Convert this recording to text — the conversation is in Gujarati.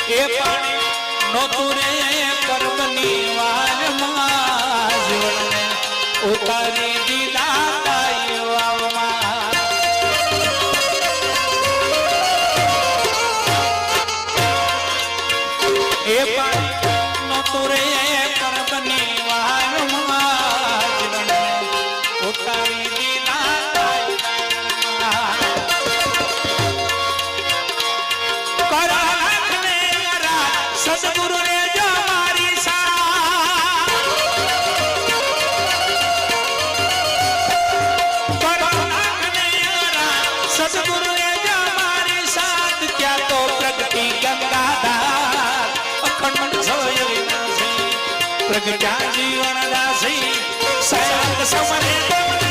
એ પાણી નોતું રે કર્મની વારમાં જીવનને ઉતારી દીધા તાઈ વાવમાં એ પાણી નોતું રે કર્મની વારમાં જીવનને ઉતારી દીધા તાઈ સદગુરુ ને જો મારી સાથ સદગુરુ ને જો મારી સાથ ક્યાં તો પ્રગતિ ગંગાધાર અખંડ છોય વિનાશી પ્રગટ્યા જીવન દાસી સયાત સમરે